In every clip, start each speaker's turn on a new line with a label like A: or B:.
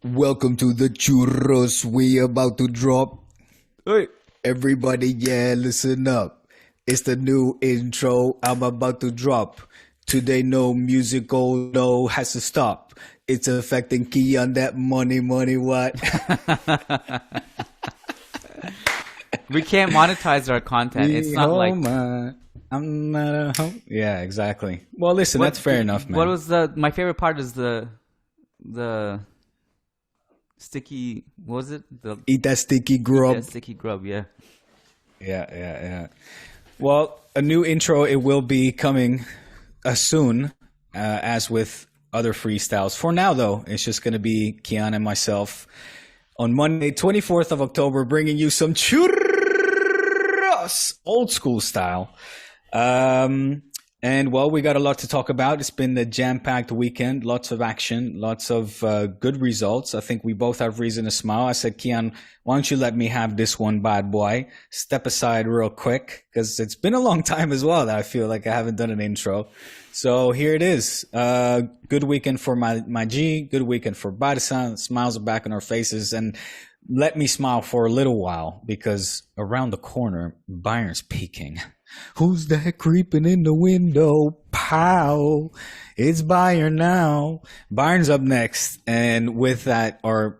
A: Welcome to the churros we about to drop.
B: Hey.
A: Everybody, yeah, listen up. It's the new intro I'm about to drop. Today, no musical, no has to stop. It's affecting Kiyan, that money, what?
B: We can't monetize our content. It's not like...
A: I'm not a home. Yeah, exactly. Well, listen, that's fair enough, man.
B: What was my favorite part is the sticky, what was it?
A: Eat that sticky grub.
B: Eat that sticky grub, yeah.
A: Yeah. Well, a new intro, it will be coming soon, as with other freestyles. For now, though, it's just going to be Kiyan and myself on Monday, 24th of October, bringing you some churros, old school style. And, well, we got a lot to talk about. It's been a jam-packed weekend, lots of action, lots of good results. I think we both have reason to smile. I said, Kiyan, why don't you let me have this one, bad boy? Step aside real quick, because it's been a long time as well that I feel like I haven't done an intro. So here it is. Good weekend for my G, good weekend for Barca. Smiles are back on our faces. And let me smile for a little while, because around the corner, Bayern's peaking. Who's that creeping in the window? Pow! It's Bayern now. Bayern's up next, and with that, our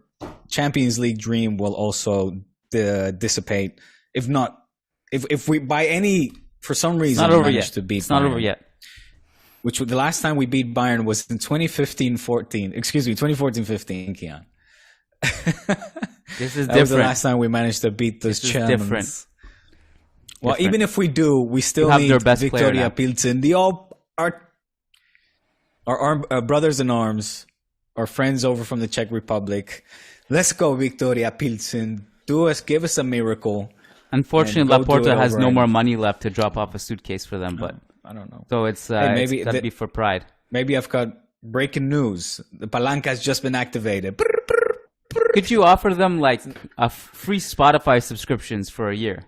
A: Champions League dream will also dissipate. If we by any for some reason manage to beat,
B: it's not over yet.
A: Which the last time we beat Bayern was in 2014-15, Kiyan.
B: This is
A: that
B: different.
A: was the last time we managed to beat those Germans.
B: Different.
A: Well, even if we do, we still need Victoria Pilsen. Our brothers in arms, our friends over from the Czech Republic. Let's go, Victoria Pilsen. Give us a miracle.
B: Unfortunately, Laporta has no more money left to drop off a suitcase for them, but
A: I don't know.
B: So it's got to be for pride.
A: Maybe I've got breaking news. The Palanca has just been activated.
B: Could you offer them like a free Spotify subscriptions for a year?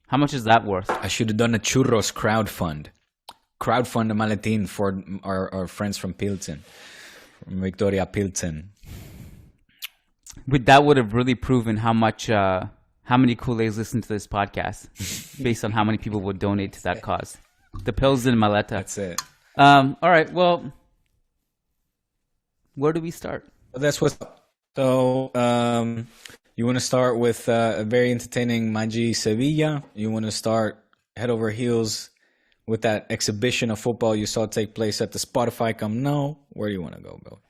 B: How much is that worth?
A: I should have done a churros crowdfund a maletin for our friends from Pilsen, from Victoria Pilsen.
B: But that would have really proven how many Kool-Aids listen to this podcast, based on how many people would donate to that cause. The Pilsen Maleta.
A: That's it.
B: All right. Well, where do we start?
A: That's what's up. So, you want to start with a very entertaining Magi Sevilla? You want to start head over heels with that exhibition of football you saw take place at the Spotify Camp Nou? Where do you want to go, Bill?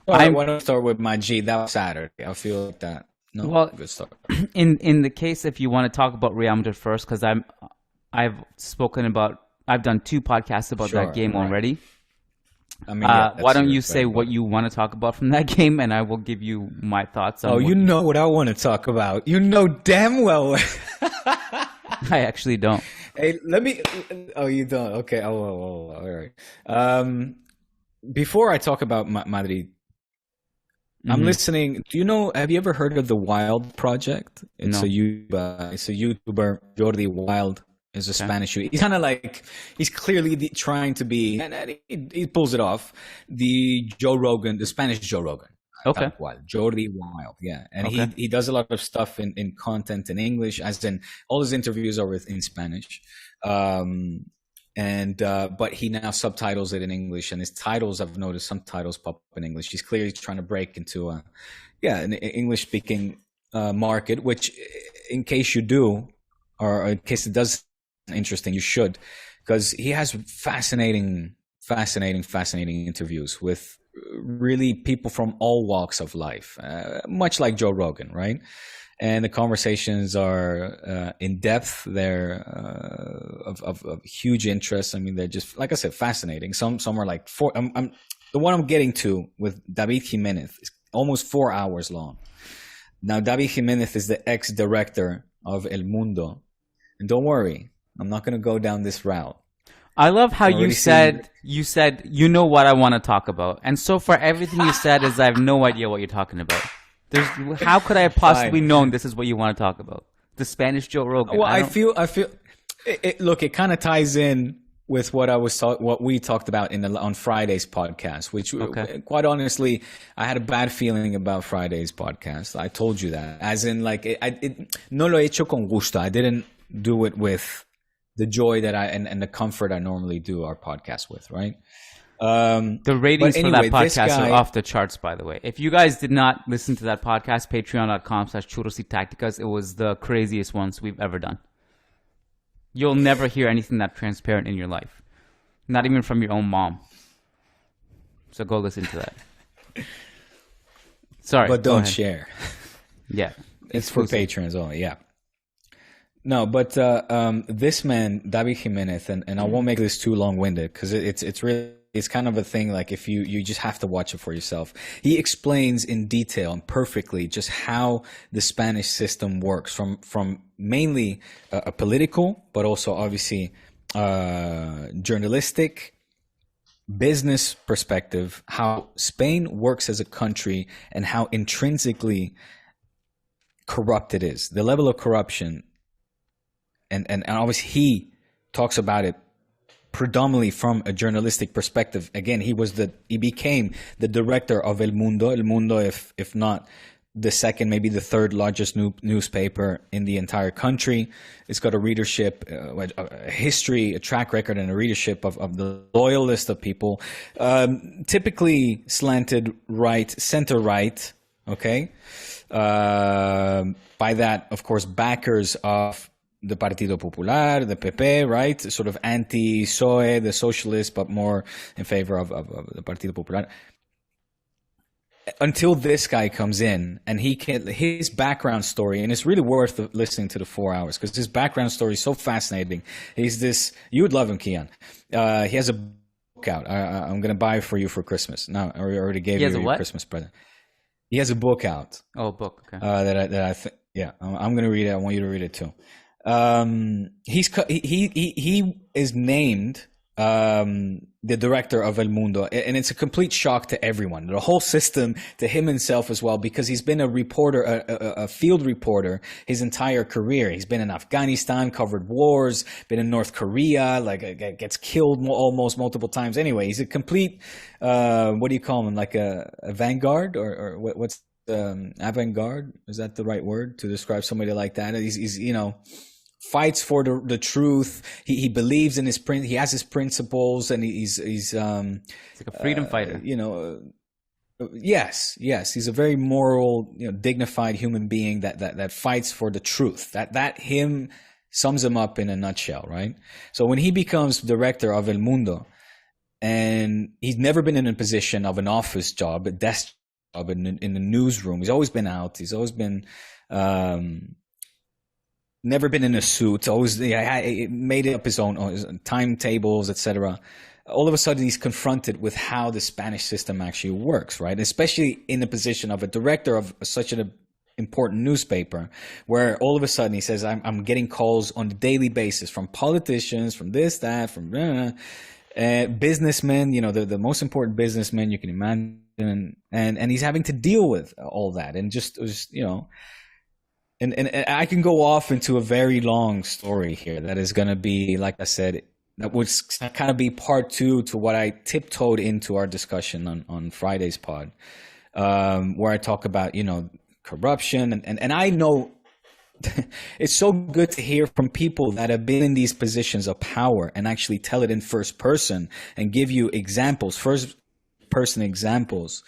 A: I want to start with Magi. That was Saturday. I feel like that. No,
B: well,
A: good start.
B: In the case, if you want to talk about Real Madrid first, because I've done 2 podcasts about that game already. I mean, why don't you say what you want to talk about from that game, and I will give you my thoughts on
A: you know what I want to talk about. You know damn well.
B: I actually don't.
A: Hey, let me... Oh, you don't? Okay. Oh, all right. Before I talk about Madrid, I'm listening... have you ever heard of the Wild Project? It's a YouTuber, Jordi Wild. Is a Spanish. He's kind of like, he's clearly trying to be, and he pulls it off, the Spanish Joe Rogan.
B: Okay.
A: Jordi Wild, yeah. And he does a lot of stuff in content in English, as in all his interviews are in Spanish. But he now subtitles it in English, and his titles, I've noticed some titles pop up in English. He's clearly trying to break into an English-speaking market, which, in case you do, or in case it does interesting, you should, because he has fascinating interviews with really people from all walks of life, much like Joe Rogan, right? And the conversations are in depth. They're of huge interest. I mean, they're just, like I said, fascinating. Some are like the one I'm getting to with David Jimenez is almost 4 hours long. Now, David Jimenez is the ex-director of El Mundo. And don't worry, I'm not going to go down this route.
B: I love how you said you know what I want to talk about. And so far, everything you said is I have no idea what you're talking about. How could I have possibly known this is what you want to talk about? The Spanish Joe Rogan.
A: Well, I feel look, it kind of ties in with what we talked about on Friday's podcast, which quite honestly, I had a bad feeling about Friday's podcast. I told you that, as in like no lo he hecho con gusto. I didn't do it with the joy that and the comfort I normally do our podcast with, right?
B: The ratings for that podcast are off the charts, by the way. If you guys did not listen to that podcast, patreon.com/Churros y Tácticas, it was the craziest ones we've ever done. You'll never hear anything that transparent in your life. Not even from your own mom. So go listen to that. Sorry.
A: But don't share.
B: Yeah.
A: It's for patrons only, yeah. No, but this man, David Jimenez, and I won't make this too long-winded because it's kind of a thing like if you just have to watch it for yourself. He explains in detail and perfectly just how the Spanish system works from mainly a political, but also obviously journalistic, business perspective, how Spain works as a country and how intrinsically corrupt it is. The level of corruption, and obviously he talks about it predominantly from a journalistic perspective. Again, he became the director of El Mundo. El Mundo, if not the second, maybe the third largest newspaper in the entire country. It's got a readership, a history, a track record, and a readership of the loyal list of people, typically slanted right, center right. Okay, by that, of course, backers of the Partido Popular, the PP, right? Sort of anti-PSOE, the socialists, but more in favor of the Partido Popular. Until this guy comes in and his background story, and it's really worth listening to the 4 hours because his background story is so fascinating. You would love him, Kiyan. He has a book out. I'm going to buy it for you for Christmas. No, I already gave you your Christmas present. He has a book out.
B: Oh, a book. Okay.
A: That I think, yeah, I'm going to read it. I want you to read it too. He is named the director of El Mundo, and it's a complete shock to everyone, the whole system, to him himself as well, because he's been a reporter, a field reporter his entire career. He's been in Afghanistan, covered wars, been in North Korea, gets killed almost multiple times. Anyway, he's a complete what do you call him, like a vanguard, or what's avant-garde? Is that the right word to describe somebody like that? He's fights for the truth. He believes in he has his principles, and he's
B: like a freedom fighter.
A: Yes. He's a very moral, dignified human being that fights for the truth. That him sums him up in a nutshell, right? So when he becomes director of El Mundo, and he's never been in a position of an office job, a desk job in the newsroom. He's always been out. He's always been never been in a suit. Always made up his own timetables, etc. All of a sudden, he's confronted with how the Spanish system actually works, right? Especially in the position of a director of such an important newspaper, where all of a sudden he says, "I'm getting calls on a daily basis from politicians, from this, that, from businessmen. The most important businessmen you can imagine, and he's having to deal with all that, and just And I can go off into a very long story here that is going to be, like I said, that would kind of be part two to what I tiptoed into our discussion on Friday's pod, where I talk about, corruption. And I know it's so good to hear from people that have been in these positions of power and actually tell it in first person and give you examples, first person examples,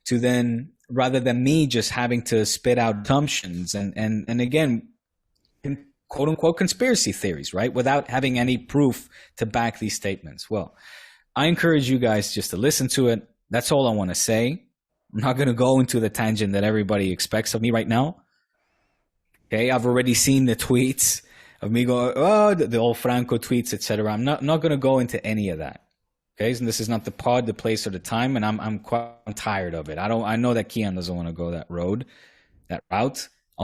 A: to then, rather than me just having to spit out assumptions and again, quote unquote conspiracy theories, right? Without having any proof to back these statements. Well, I encourage you guys just to listen to it. That's all I want to say. I'm not going to go into the tangent that everybody expects of me right now. Okay. I've already seen the tweets of me going, the old Franco tweets, etc. I'm not going to go into any of that. Okay, and this is not the pod, the place, or the time, and I'm tired of it. I know that Kiyan doesn't want to go that route. I'll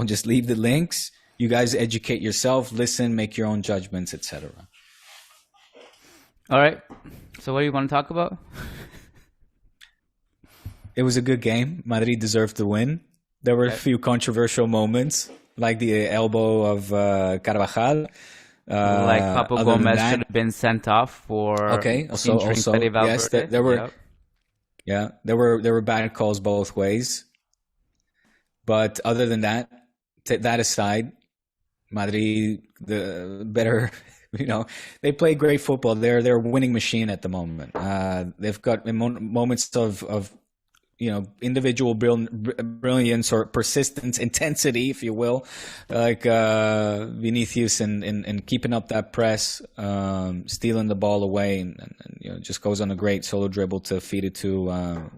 A: just leave the links. You guys educate yourself, listen, make your own judgments, etc.
B: All right. So what do you want to talk about?
A: It was a good game. Madrid deserved to win. There were a few controversial moments, like the elbow of Carvajal.
B: Like Papu Gomez should have been sent off for
A: Also,
B: Fede Valverde.
A: Yes, there were. Yep. Yeah, there were bad calls both ways. But other than that, that aside, Madrid, the better, they play great football. They're a winning machine at the moment. They've got moments of individual brilliance or persistence, intensity, if you will, like Vinicius and keeping up that press, stealing the ball away, and just goes on a great solo dribble to feed it to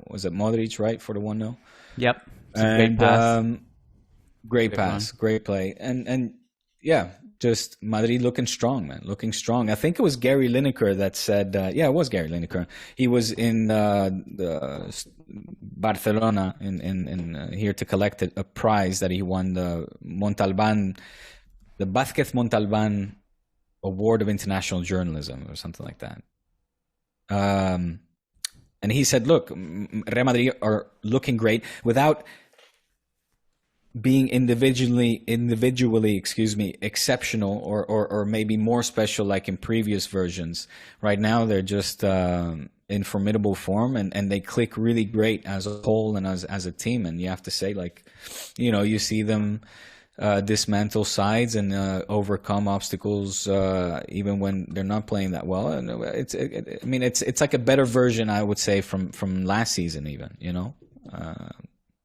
A: was it Modric, right, for the 1-0?
B: Yep.
A: And great pass, great play, and yeah, just Madrid looking strong, man, looking strong. I think it was Gary Lineker that said, it was Gary Lineker. He was in the Barcelona in here to collect a prize that he won, the Montalban, the Vázquez Montalban Award of International Journalism or something like that. And he said, look, Real Madrid are looking great without being individually, exceptional or maybe more special like in previous versions. Right now, they're just in formidable form, and they click really great as a whole and as a team. And you have to say, like, you see them dismantle sides and overcome obstacles even when they're not playing that well. And it's like a better version, I would say, from last season even.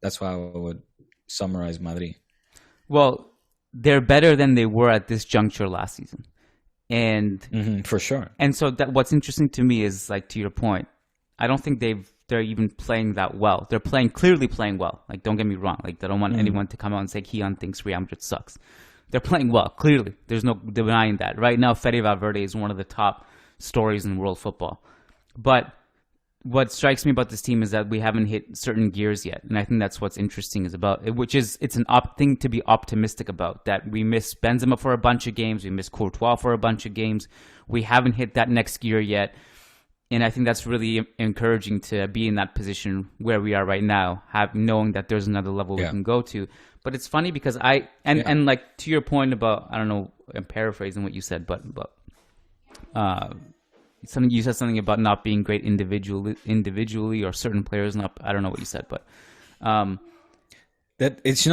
A: That's why I would summarize Madrid. Well,
B: they're better than they were at this juncture last season, and
A: for sure.
B: And so that what's interesting to me is, like, to your point, I don't think they're even playing that well. They're clearly playing well. Like, don't get me wrong. Like, I don't want anyone to come out and say Kiyan thinks Real Madrid sucks. They're playing well, clearly. There's no denying that. Right now, Fede Valverde is one of the top stories in world football. But what strikes me about this team is that we haven't hit certain gears yet, and I think that's what's interesting is about it, which is it's an thing to be optimistic about. That we miss Benzema for a bunch of games, we miss Courtois for a bunch of games. We haven't hit that next gear yet, and I think that's really encouraging to be in that position where we are right now, knowing that there's another level we can go to. But it's funny because and like to your point about, I don't know, I'm paraphrasing what you said, but you said something about not being great individually or certain players not. I don't know what you said, but
A: that it's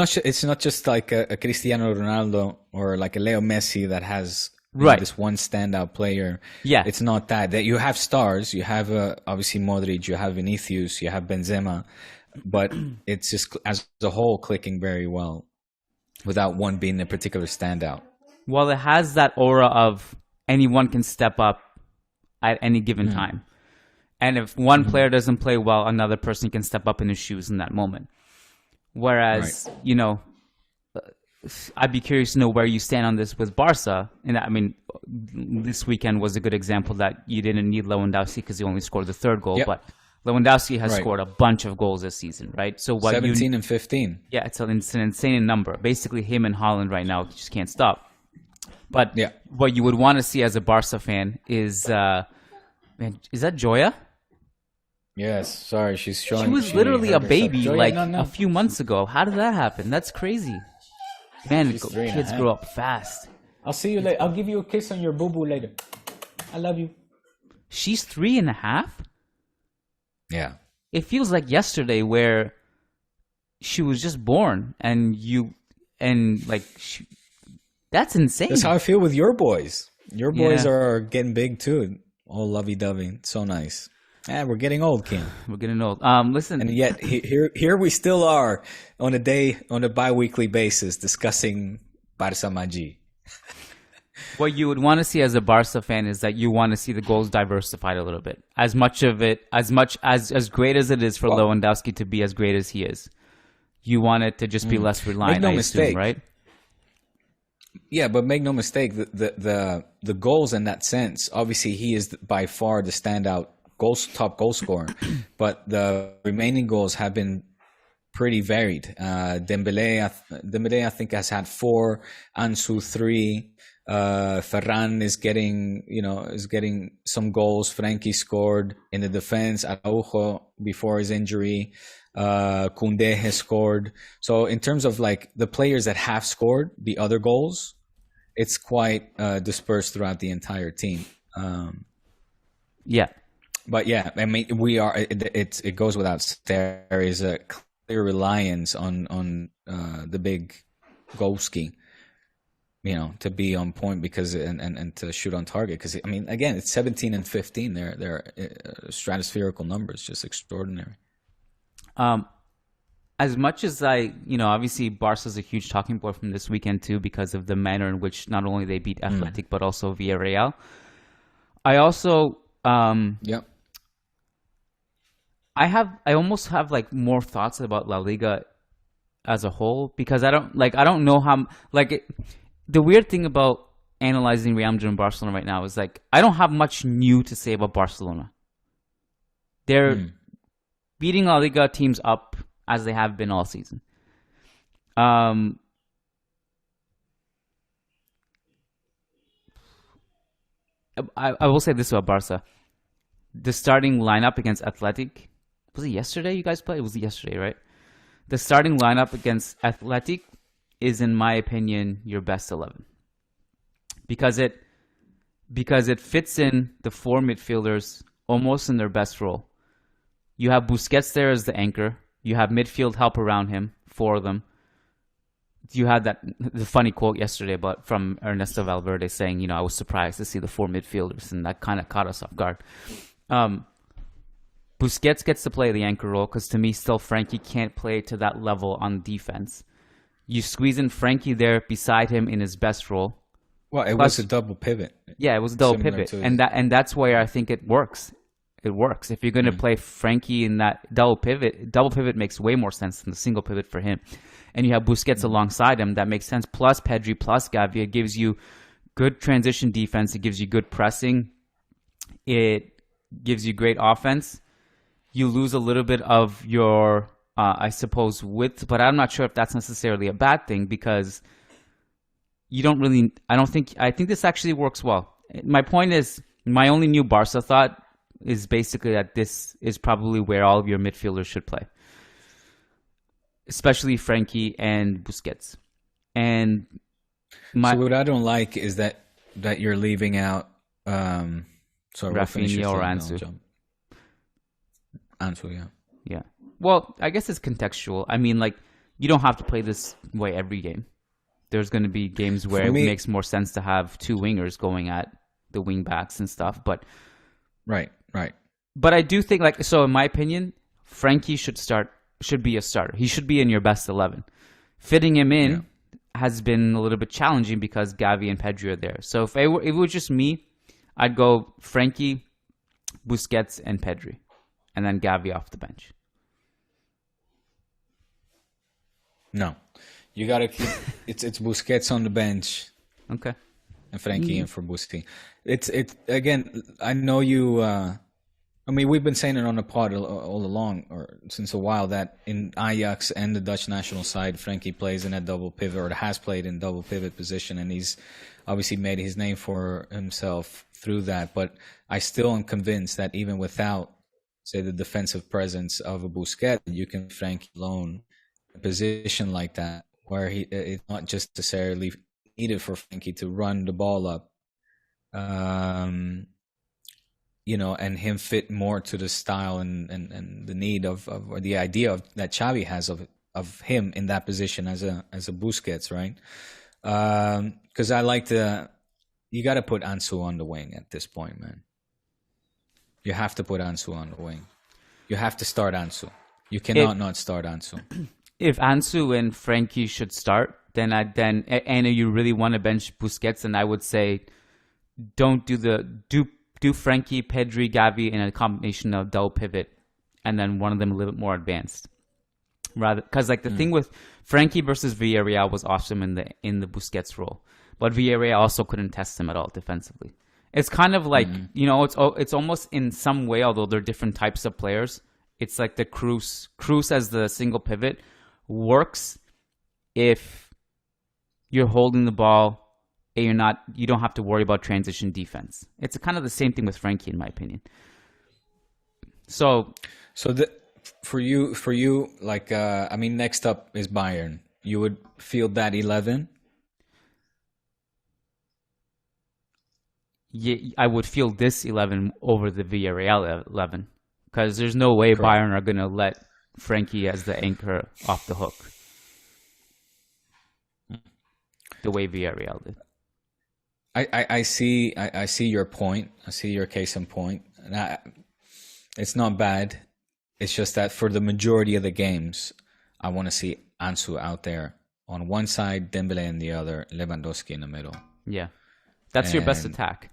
A: not just like a Cristiano Ronaldo or like a Leo Messi that has this one standout player.
B: Yeah,
A: it's not that you have stars. You have obviously Modric, you have Vinicius, you have Benzema, but it's just as a whole clicking very well without one being a particular standout.
B: Well, it has that aura of anyone can step up at any given time. And if one player doesn't play well, another person can step up in his shoes in that moment. Whereas, I'd be curious to know where you stand on this with Barca. And I mean, this weekend was a good example that you didn't need Lewandowski because he only scored the third goal. Yep. But Lewandowski has scored a bunch of goals this season, right? So
A: 17 and 15.
B: Yeah, it's an insane number. Basically, him and Haaland right now just can't stop. But what you would want to see as a Barca fan is, is that Joya?
A: Yes, sorry, she's showing.
B: She was literally a baby Joya, a few months ago. How did that happen? That's crazy. Man, kids grow up fast.
A: I'll see you later. I'll give you a kiss on your boo-boo later. I love you.
B: She's 3.5?
A: Yeah.
B: It feels like yesterday where she was just born that's insane.
A: That's how I feel with your boys. Your boys are getting big too. All lovey-dovey. So nice. We're getting old, Kim.
B: We're getting old. Listen.
A: And yet here we still are on a bi-weekly basis discussing Barca Magi.
B: What you would want to see as a Barca fan is that you want to see the goals diversified a little bit. As great as it is for Lewandowski to be as great as he is, you want it to just be less reliant, I assume, right?
A: Yeah, but make no mistake, the goals in that sense, obviously he is by far the standout top goal scorer, but the remaining goals have been pretty varied. Dembele, I think, has had 4, Ansu 3, Ferran is getting some goals. Frankie scored in the defense. Araujo before his injury. Koundé has scored. So in terms of like the players that have scored the other goals, it's quite dispersed throughout the entire team.
B: Yeah.
A: But yeah, I mean, it goes without saying, there is a clear reliance on the big Golski, to be on point because and to shoot on target, because I mean, again, it's 17 and 15. They're stratospherical numbers, just extraordinary.
B: As much as obviously Barca's a huge talking point from this weekend too, because of the manner in which not only they beat Athletic but also Villarreal. I also I almost have like more thoughts about La Liga as a whole, because I don't know how the weird thing about analyzing Real Madrid and Barcelona right now is like I don't have much new to say about Barcelona. They're beating La Liga teams up as they have been all season. I will say this about Barca. The starting lineup against Athletic, was it yesterday you guys played? It was yesterday, right? The starting lineup against Athletic is, in my opinion, your best 11. Because it fits in the four midfielders almost in their best role. You have Busquets there as the anchor. You have midfield help around him, four of them. You had the funny quote yesterday from Ernesto Valverde saying, I was surprised to see the four midfielders, and that kind of caught us off guard. Busquets gets to play the anchor role because, to me, still Frankie can't play to that level on defense. You squeeze in Frankie there beside him in his best role.
A: Well, it was a double pivot.
B: Yeah, it was a double pivot, and that's where I think it works. It works. If you're going to play Frankie in that double pivot makes way more sense than the single pivot for him. And you have Busquets alongside him, that makes sense. Plus Pedri, plus Gavi, it gives you good transition defense. It gives you good pressing. It gives you great offense. You lose a little bit of your, I suppose, width, but I'm not sure if that's necessarily a bad thing, because you don't really, I think this actually works well. My point is, my only new Barca thought is basically that this is probably where all of your midfielders should play, especially Frankie and Busquets. And
A: so what I don't like is that you're leaving out
B: Rafinha or Ansu.
A: Ansu,
B: yeah. Well, I guess it's contextual. I mean, you don't have to play this way every game. There's going to be games where it makes more sense to have two wingers going at the wing backs and stuff. But
A: right.
B: But I do think, so in my opinion, Frankie should be a starter. He should be in your best 11. Fitting him in has been a little bit challenging because Gavi and Pedri are there. So if it was just me, I'd go Frankie, Busquets, and Pedri, and then Gavi off the bench.
A: No, you gotta keep it's Busquets on the bench.
B: Okay.
A: And Frankie in for Busquets. It's again. I know you. I mean, we've been saying it on the pod all along, or since a while, that in Ajax and the Dutch national side, Frankie plays in a double pivot, or has played in double pivot position, and he's obviously made his name for himself through that. But I still am convinced that even without, say, the defensive presence of a Busquets, you can Frankie alone in a position like that, where it's not just necessarily needed for Frankie to run the ball up. And him fit more to the style and the need of or the idea of that Xavi has of him in that position as a Busquets, right? Because you got to put Ansu on the wing at this point, man. You have to put Ansu on the wing. You have to start Ansu. You cannot not start Ansu.
B: If Ansu and Frankie should start, then and you really want to bench Busquets, then I would say don't do Frankie, Pedri, Gavi in a combination of double pivot, and then one of them a little bit more advanced. Rather, because the thing with Frankie versus Villarreal was awesome in the Busquets role, but Villarreal also couldn't test him at all defensively. It's kind of like it's almost in some way, although they're different types of players. It's like the Cruz as the single pivot works if you're holding the ball. You don't have to worry about transition defense. It's kind of the same thing with Frankie, in my opinion. So
A: for you, next up is Bayern. You would field that 11.
B: I would feel this 11 over the Villarreal 11 because there's no way Bayern are going to let Frankie as the anchor off the hook the way Villarreal did.
A: I see your point. I see your case in point. And it's not bad. It's just that for the majority of the games, I want to see Ansu out there on one side, Dembele in the other, Lewandowski in the middle.
B: Yeah, that's your best attack.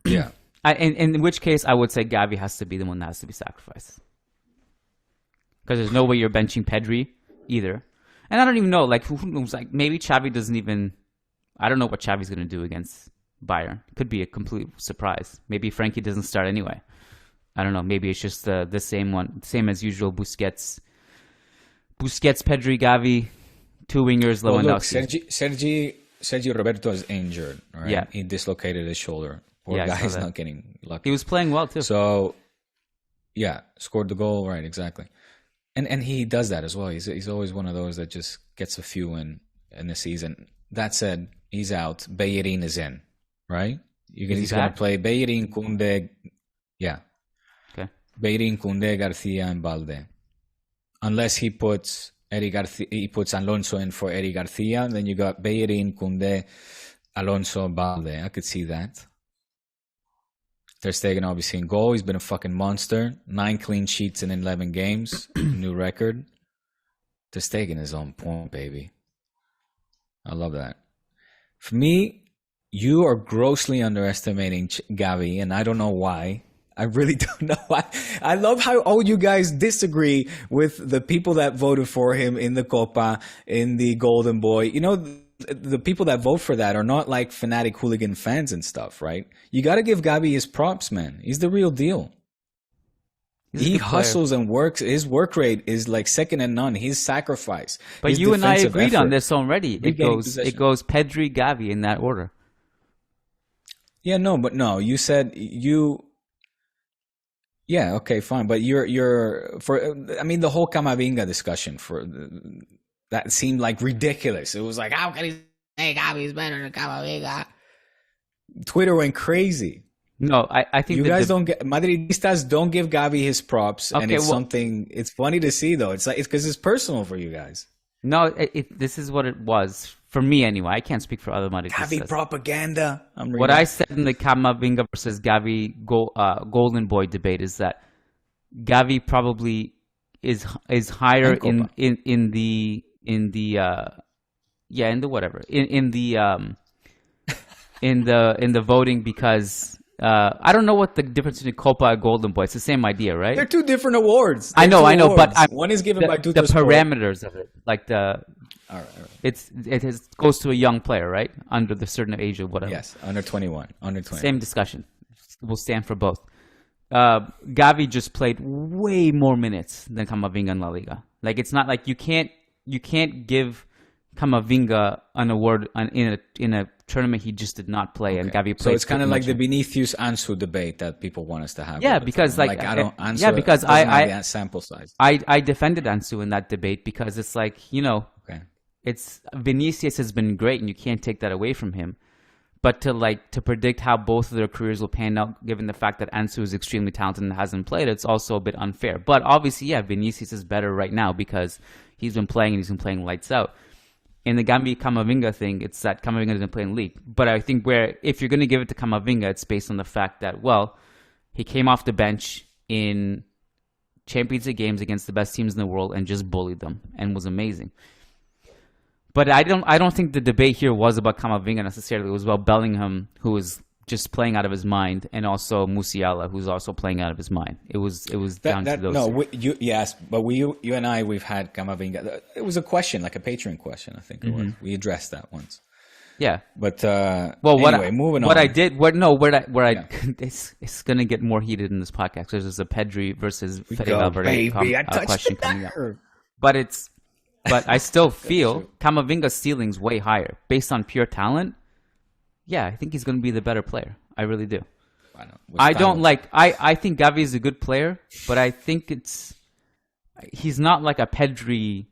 A: Yeah.
B: In which case, I would say Gavi has to be the one that has to be sacrificed. Because there's no way you're benching Pedri either. And I don't even know, like, who knows, like, maybe Xavi doesn't even... I don't know what Xavi's going to do against Bayern. Could be a complete surprise. Maybe Frankie doesn't start anyway. I don't know. Maybe it's just the same as usual, Busquets, Pedri, Gavi, two wingers, Lewandowski.
A: Look, Sergi Roberto is injured, right?
B: Yeah.
A: He dislocated his shoulder. Poor guy's not getting lucky.
B: He was playing well, too.
A: So, yeah, scored the goal, right, exactly. And he does that as well. He's always one of those that just gets a few in the season. That said, he's out. Bellerin is in, right? He's going to play Bellerin, Koundé. Yeah.
B: Okay.
A: Bellerin, Koundé, Garcia, and Balde. Unless he puts Alonso in for Eric Garcia, then you got Bellerin, Koundé, Alonso, Balde. I could see that. Ter Stegen obviously in goal. He's been a fucking monster. 9 clean sheets in 11 games. New record. Ter Stegen is on point, baby. I love that. For me, you are grossly underestimating Gavi, and I don't know why. I really don't know why. I love how all you guys disagree with the people that voted for him in the Copa, in the Golden Boy. You know, the people that vote for that are not like fanatic hooligan fans and stuff, right? You got to give Gavi his props, man. He's the real deal. He hustles and works. His work rate is like second to none. His sacrifice.
B: But you and I agreed on this already. It goes Pedri, Gavi in that order.
A: Yeah, no. You said you. Yeah, okay, fine. But you're for. I mean, the whole Camavinga discussion that seemed like ridiculous. It was like, how can he say Gavi is better than Camavinga? Twitter went crazy.
B: No, I think
A: you guys don't get Madridistas don't give Gavi his props, okay, and it's something. It's funny to see though. It's like because it's personal for you guys.
B: No, this is what it was for me anyway. I can't speak for other Madridistas.
A: Gavi propaganda.
B: What I said in the Camavinga versus Gavi Golden Boy debate is that Gavi probably is higher in the voting because. I don't know what the difference between Copa and Golden Boy. It's the same idea, right?
A: They're two different awards.
B: I know, but
A: one is given by
B: the parameters of it, like the. All right. It goes to a young player, right? Under the certain age or whatever.
A: Yes, under 21.
B: Same discussion. We'll stand for both. Gavi just played way more minutes than Camavinga in La Liga. Like it's not like you can't give Camavinga an award in a tournament he just did not play, and Gavi played.
A: So it's kind of like the Vinicius Ansu debate that people want us to have.
B: Yeah, because I
A: sample size.
B: I defended Ansu in that debate because it's like it's Vinicius has been great, and you can't take that away from him. But to predict how both of their careers will pan out, given the fact that Ansu is extremely talented and hasn't played, it's also a bit unfair. But obviously, Vinicius is better right now because he's been playing and he's been playing lights out. In the Gavi Camavinga thing, it's that Camavinga doesn't play in league. But I think if you're going to give it to Camavinga, it's based on the fact that, he came off the bench in Champions League games against the best teams in the world and just bullied them and was amazing. But I don't think the debate here was about Camavinga necessarily. It was about Bellingham, who was just playing out of his mind, and also Musiala, who's also playing out of his mind. It was down to those.
A: No, you and I, we've had Camavinga. It was a question, like a Patreon question, I think it was. We addressed that once.
B: Yeah,
A: but anyway, moving on.
B: What I did, it's gonna get more heated in this podcast because there's a Pedri versus Fede Valverde question coming up. But I still feel Camavinga's ceiling's way higher based on pure talent. Yeah, I think he's going to be the better player. I really do. I think Gavi is a good player, but I think he's not like a Pedri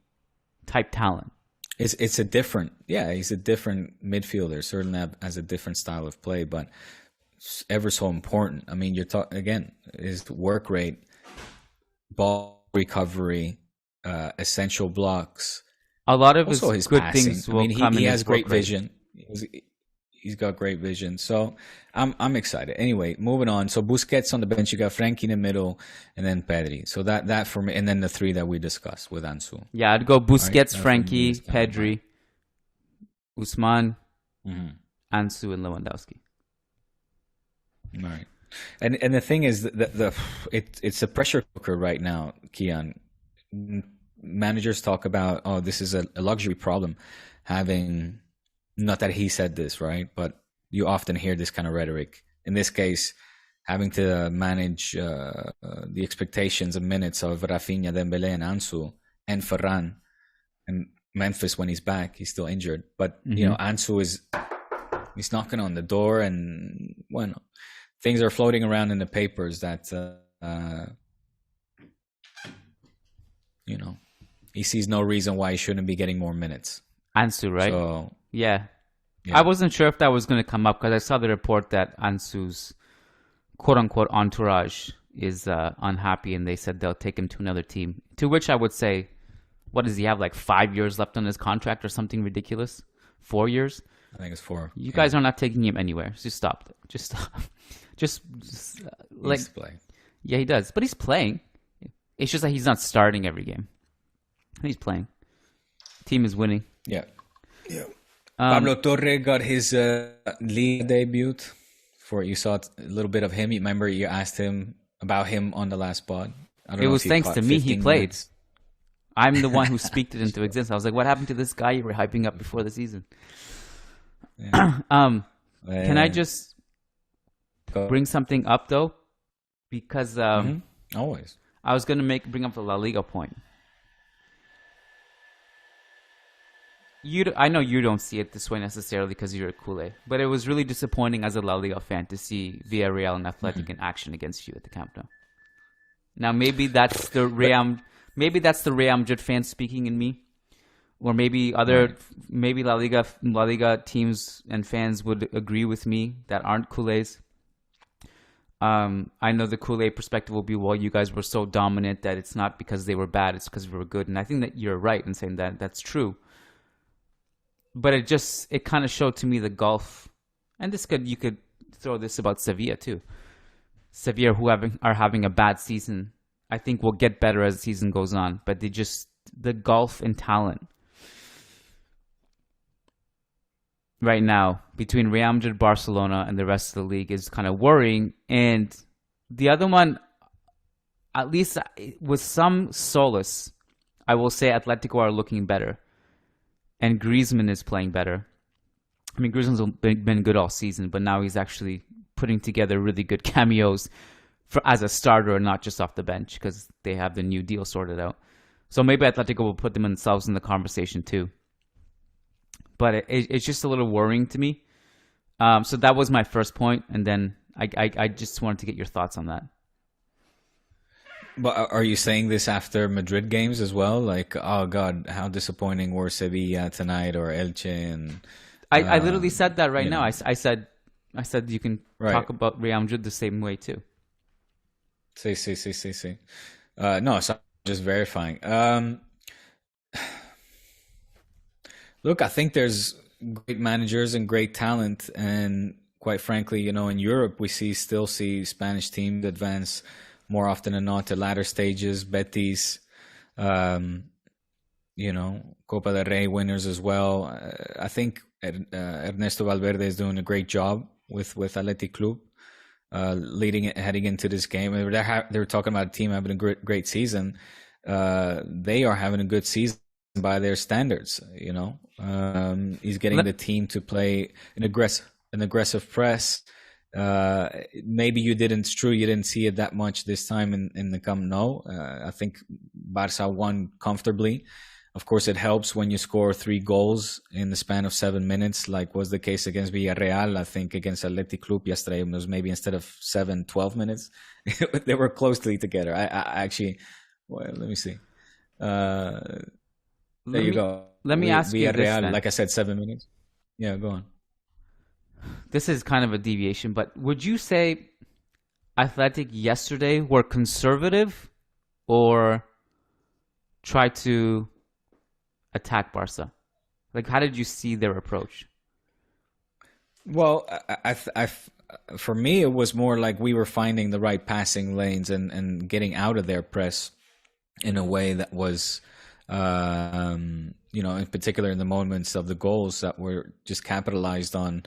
B: type talent.
A: He's a different midfielder. Certainly has a different style of play, but ever so important. I mean, you're talking again, his work rate, ball recovery, essential blocks.
B: A lot of
A: also
B: his
A: good
B: passing.
A: Things will come he has great vision. He's got great vision. So I'm excited. Anyway, moving on. So Busquets on the bench, you got Frankie in the middle, and then Pedri. So that for me, and then the three that we discussed with Ansu.
B: Yeah, I'd go Busquets, Frankie, Pedri, Usman, Ansu, and Lewandowski.
A: All right. And the thing is that it's a pressure cooker right now, Kiyan. Managers talk about, oh, this is a luxury problem, having, not that he said this, right? But you often hear this kind of rhetoric. In this case, having to manage the expectations and minutes of Rafinha, Dembele, and Ansu, and Ferran, and Memphis when he's back. He's still injured. But, Ansu he's knocking on the door, and, well, things are floating around in the papers that, he sees no reason why he shouldn't be getting more minutes.
B: Ansu, right?
A: So,
B: yeah. I wasn't sure if that was going to come up because I saw the report that Ansu's quote-unquote entourage is unhappy, and they said they'll take him to another team. To which I would say, what does he have, like 5 years left on his contract or something ridiculous? 4 years?
A: I think it's 4.
B: You guys are not taking him anywhere. Just stop. Just stop. Just like, yeah, he does. But he's playing. It's just that he's not starting every game. He's playing. Team is winning.
A: Yeah. Yeah. Pablo Torre got his Liga debut. You saw a little bit of him. You remember you asked him about him on the last pod.
B: It was thanks to me he played. I'm the one who speaked it into existence. I was like, what happened to this guy you were hyping up before the season? Yeah. Can I just bring something up, though? Because
A: always.
B: I was going to bring up the La Liga point. I know you don't see it this way necessarily because you're a Culé, but it was really disappointing as a La Liga fan to see Villarreal and Athletic in action against you at the Camp Nou. Now maybe that's the Real Madrid fan speaking in me, or maybe maybe La Liga teams and fans would agree with me that aren't Culés. I know the Culé perspective will be, well, you guys were so dominant that it's not because they were bad, it's because we were good, and I think that you're right in saying that that's true. But it kind of showed to me the gulf, and you could throw this about Sevilla too. Sevilla, who are having a bad season, I think will get better as the season goes on. But the gulf in talent right now between Real Madrid, Barcelona, and the rest of the league is kind of worrying. And the other one, at least with some solace, I will say Atletico are looking better. And Griezmann is playing better. I mean, Griezmann's been good all season, but now he's actually putting together really good cameos as a starter and not just off the bench because they have the new deal sorted out. So maybe Atletico will put themselves in the conversation too. But it's just a little worrying to me. So that was my first point, and then I just wanted to get your thoughts on that.
A: But are you saying this after Madrid games as well? Like, oh God, how disappointing were Sevilla tonight or Elche? And
B: I literally said that right now. I said you can talk about Real Madrid the same way too.
A: Sí. No, so I'm just verifying. Look, I think there's great managers and great talent, and quite frankly, in Europe we still see Spanish teams advance more often than not to latter stages. Betis, Copa del Rey winners as well. I think Ernesto Valverde is doing a great job with Athletic Club, heading into this game. They were talking about a team having a great season. They are having a good season by their standards. He's getting the team to play an aggressive press. Maybe you didn't see it that much this time in the Camp Nou. I think Barca won comfortably. Of course, it helps when you score 3 goals in the span of 7 minutes, like was the case against Villarreal. I think against Athletic Club yesterday, it was maybe instead of 12 minutes. They were closely together. I actually, let me see. There you go.
B: Let me ask you this then.
A: Like I said, 7 minutes. Yeah, go on.
B: this is kind of a deviation, but would you say Athletic yesterday were conservative or try to attack Barca? Like, how did you see their approach?
A: Well, for me, it was more like we were finding the right passing lanes and getting out of their press in a way that was, in particular in the moments of the goals that were just capitalized on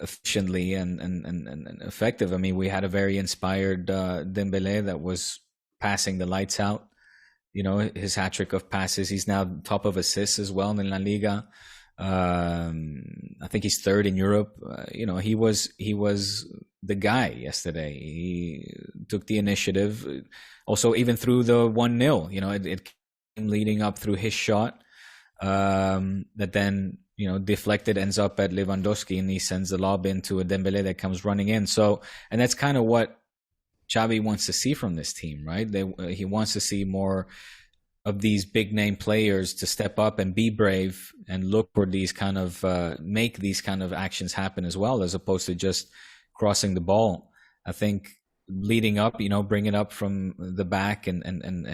A: efficiently and effective. I mean, we had a very inspired Dembélé that was passing the lights out. His hat trick of passes. He's now top of assists as well in La Liga. I think he's third in Europe. He was the guy yesterday. He took the initiative. Also, even through the 1-0, it came leading up through his shot that then deflected, ends up at Lewandowski, and he sends the lob into a Dembélé that comes running in. So, and that's kind of what Xavi wants to see from this team, right? He wants to see more of these big name players to step up and be brave and look for these kind of make these kind of actions happen as well, as opposed to just crossing the ball. I think leading up, bring it up from the back and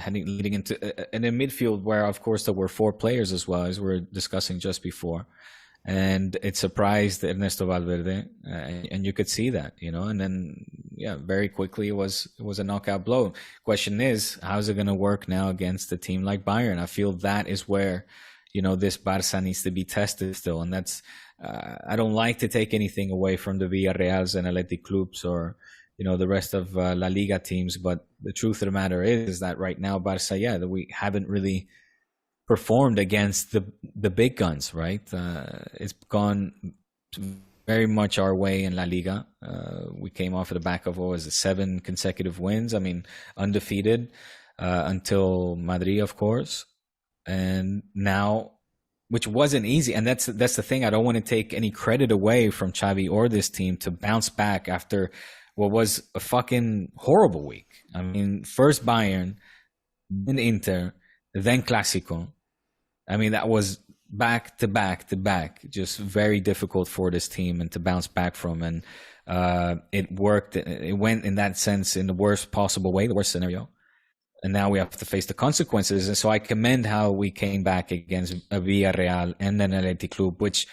A: leading into in a midfield where, of course, there were 4 players as well, as we were discussing just before. And it surprised Ernesto Valverde, and you could see that, and then, very quickly it was a knockout blow. Question is, how's it going to work now against a team like Bayern? I feel that is where, this Barca needs to be tested still. And that's, I don't like to take anything away from the Villarreals and Athletic clubs or, the rest of La Liga teams. But the truth of the matter is that right now, Barca, that we haven't really performed against the big guns, right? It's gone very much our way in La Liga. We came off of the back of 7 consecutive wins. I mean, undefeated until Madrid, of course, and now, which wasn't easy. And that's the thing. I don't want to take any credit away from Xavi or this team to bounce back after what was a fucking horrible week. I mean, first Bayern, then Inter, then Clásico. I mean, that was back to back to back, just very difficult for this team and to bounce back from. And it worked. It went in that sense in the worst possible way, the worst scenario. And now we have to face the consequences. And so I commend how we came back against a Villarreal and an Athletic Club, which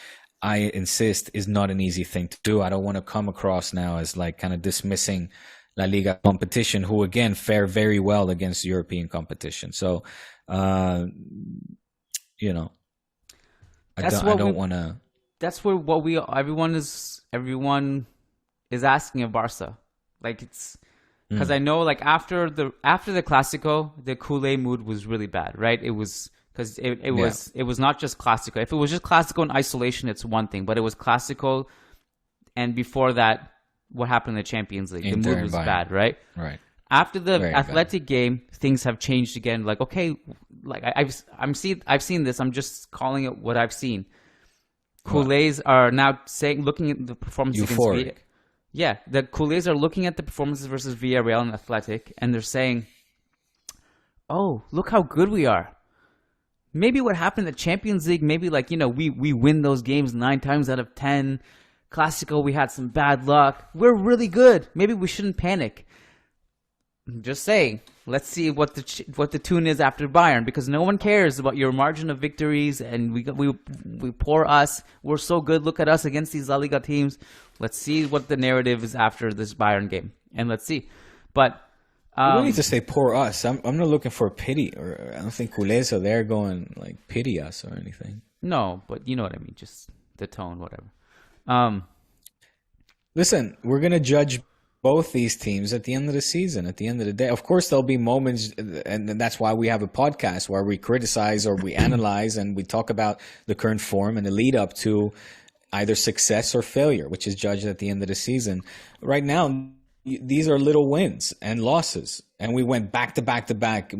A: I insist is not an easy thing to do. I don't want to come across now as like kind of dismissing La Liga competition, who again fare very well against European competition. So, I don't want to.
B: That's where everyone is asking of Barca. Like, it's because I know, like, after the Clásico, the Kool-Aid mood was really bad, right? It was because it was not just Clásico. If it was just Clásico in isolation, it's one thing, but it was Clásico, and before that, what happened in the Champions League? The mood was bad, right?
A: Right.
B: After the Athletic game, things have changed again. Like, okay, like I've seen this. I'm just calling it what I've seen. Kool-Aids are now looking at the performance against Villarreal. Yeah, the Kool-Aids are looking at the performances versus Villarreal and Athletic, and they're saying, "Oh, look how good we are." Maybe what happened in the Champions League, maybe we win those games 9 times out of 10. Clásico, we had some bad luck. We're really good. Maybe we shouldn't panic. I'm just saying, let's see what the tune is after Bayern, because no one cares about your margin of victories, and we poor us. We're so good. Look at us against these La Liga teams. Let's see what the narrative is after this Bayern game, and let's see. But
A: you don't need to say poor us. I'm not looking for pity, or I don't think culés are there going like pity us or anything.
B: No, but you know what I mean. Just the tone, whatever.
A: Listen, we're gonna judge both these teams at the end of the season. At the end of the day, of course, there'll be moments, and that's why we have a podcast where we criticize or we analyze and we talk about the current form and the lead up to either success or failure, which is judged at the end of the season. Right now, these are little wins and losses, and we went back to back to back,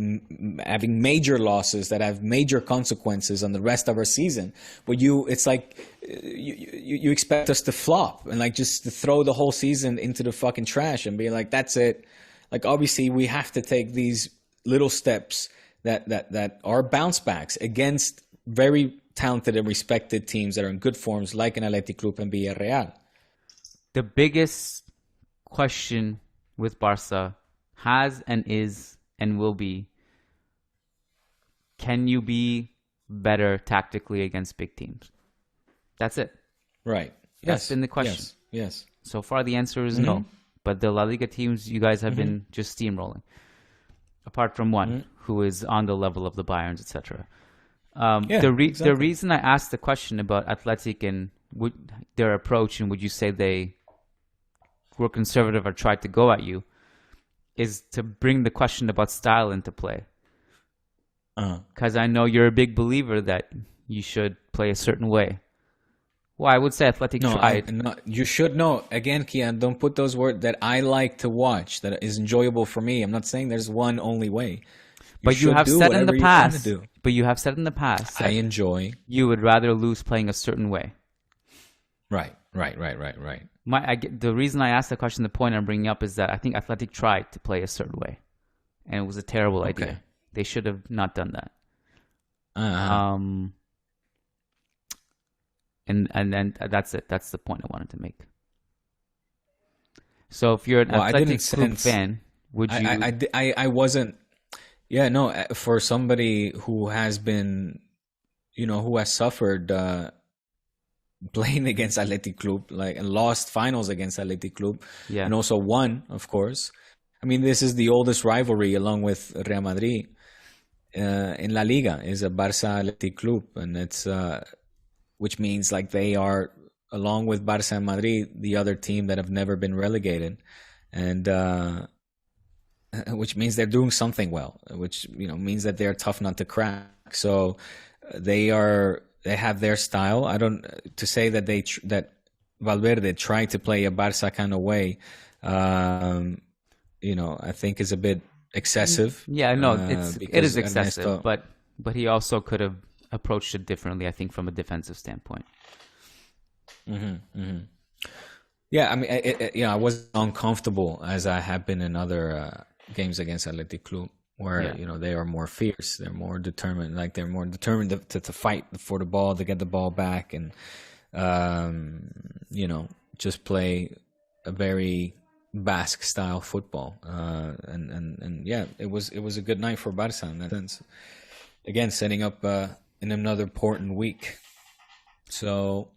A: having major losses that have major consequences on the rest of our season. But it's like you expect us to flop and like just to throw the whole season into the fucking trash and be like, that's it. Like, obviously, we have to take these little steps that are bounce backs against very talented and respected teams that are in good forms, like an Athletic Club and Villarreal.
B: The biggest question with Barca has and is and will be, can you be better tactically against big teams? That's it.
A: Right.
B: That's been the question.
A: Yes.
B: So far, the answer is no. But the La Liga teams, you guys have been just steamrolling. Apart from one who is on the level of the Bayerns, etc. The reason I asked the question about Athletic and their approach and would you say they were conservative or tried to go at you is to bring the question about style into play. Because I know you're a big believer that you should play a certain way. Well, I would say Athletic tried.
A: You should know. Again, Kiyan, don't put those words that I like to watch, that is enjoyable for me. I'm not saying there's one only way.
B: But you have said in the past. But you have said in the past.
A: I enjoy.
B: You would rather lose playing a certain way.
A: Right.
B: The reason I asked the question, the point I'm bringing up is that I think Athletic tried to play a certain way. And it was a terrible idea. They should have not done that. And that's it. That's the point I wanted to make. So if you're an Athletic Club fan, would you...
A: I wasn't... Yeah, no, for somebody who has been, who has suffered playing against Athletic Club, and lost finals against Athletic Club, and also won, of course. I mean, this is the oldest rivalry along with Real Madrid in La Liga, is a Barca Athletic Club, and it's which means they are, along with Barca and Madrid, the other team that have never been relegated, and which means they're doing something well, which means that they're tough not to crack. So they have their style. To say that that Valverde tried to play a Barca kind of way, I think is a bit excessive.
B: Yeah, no, it is excessive, but he also could have approached it differently, I think, from a defensive standpoint.
A: Yeah, I mean, I wasn't uncomfortable as I have been in other games against Athletic Club, where they are more fierce, they're more determined, they're more determined to fight for the ball, to get the ball back, and just play a very Basque style football. And yeah, it was a good night for Barca in that sense. Again, setting up in another important week. So,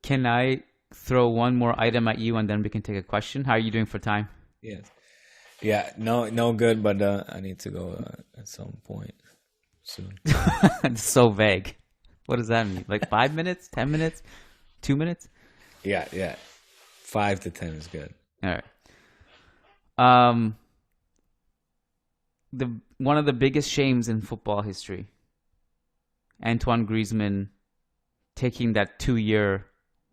B: can I throw one more item at you and then we can take a question? How are you doing for time?
A: Yes. Yeah, no good, but I need to go at some point soon.
B: It's so vague. What does that mean? 5 minutes? 10 minutes? 2 minutes?
A: Yeah. 5 to 10 is good.
B: All right. One of the biggest shames in football history, Antoine Griezmann taking that 2 year,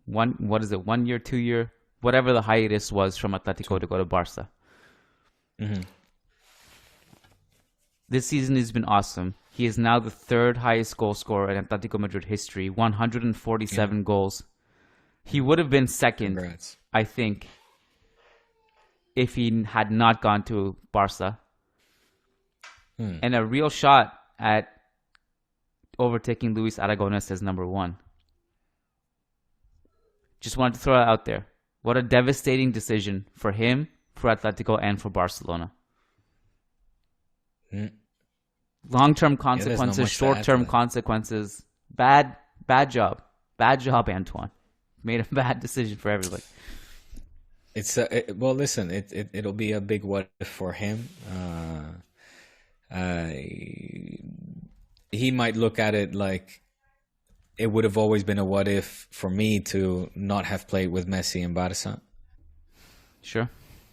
B: 1 year, 2 year, whatever the hiatus was from Atletico to go to Barca. This season has been awesome. He is now the third highest goal scorer in Atletico Madrid history, 147 goals. He would have been second,
A: Congrats.
B: I think, if he had not gone to Barca. And a real shot at overtaking Luis Aragonés as number one. Just wanted to throw it out there. What a devastating decision for him, for Atletico, and for Barcelona. Long-term consequences, short-term consequences. Bad job. Bad job, Antoine. Made a bad decision for everybody.
A: Well, listen, it'll be a big what if for him. He might look at it like it would have always been a what if for me to not have played with Messi and Barca.
B: Sure.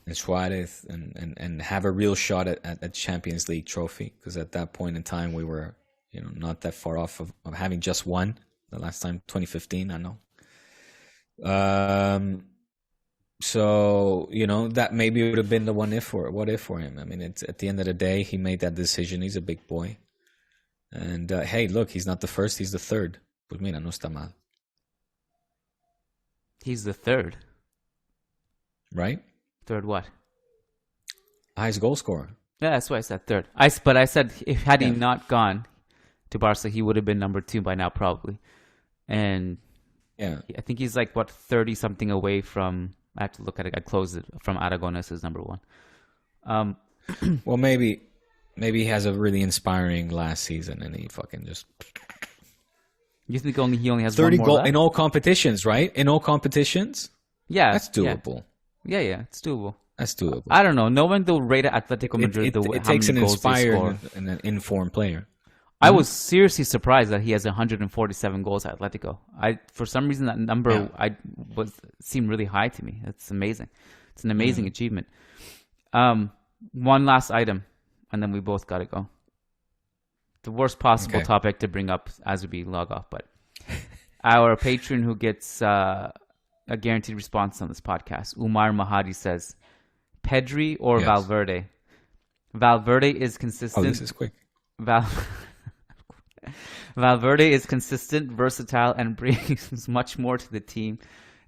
A: And Suarez and have a real shot at Champions League trophy, because at that point in time we were not that far off of having just one. The last time, 2015, I know. So that maybe would have been the what if for him. I mean, it's at the end of the day, he made that decision. He's a big boy, and hey, look, he's not the first; he's the third. Pues mira, no está mal.
B: He's the third,
A: right?
B: Third what?
A: Highest goal scorer.
B: Yeah, that's why I said third. But I said had he not gone to Barca, he would have been number 2 by now, probably. And I think he's like, 30 something away from. I have to look at it. I closed it from Aragones as number 1.
A: Well, maybe he has a really inspiring last season, and he fucking just.
B: You think he only has
A: 30
B: one more
A: goals
B: left?
A: in all competitions, right? In all competitions.
B: Yeah,
A: that's doable.
B: Yeah, it's doable.
A: That's doable.
B: I don't know. No one will rate Atletico Madrid the way
A: it takes an inspired and an informed player.
B: I was seriously surprised that he has 147 goals at Atletico. For some reason, that number seemed really high to me. It's amazing. It's an amazing achievement. One last item, and then we both got to go. The worst possible topic to bring up as we log off, but our patron who gets a guaranteed response on this podcast, Umar Mahadi, says, Pedri or Valverde? Valverde is consistent.
A: Oh, this is quick.
B: Valverde is consistent, versatile, and brings much more to the team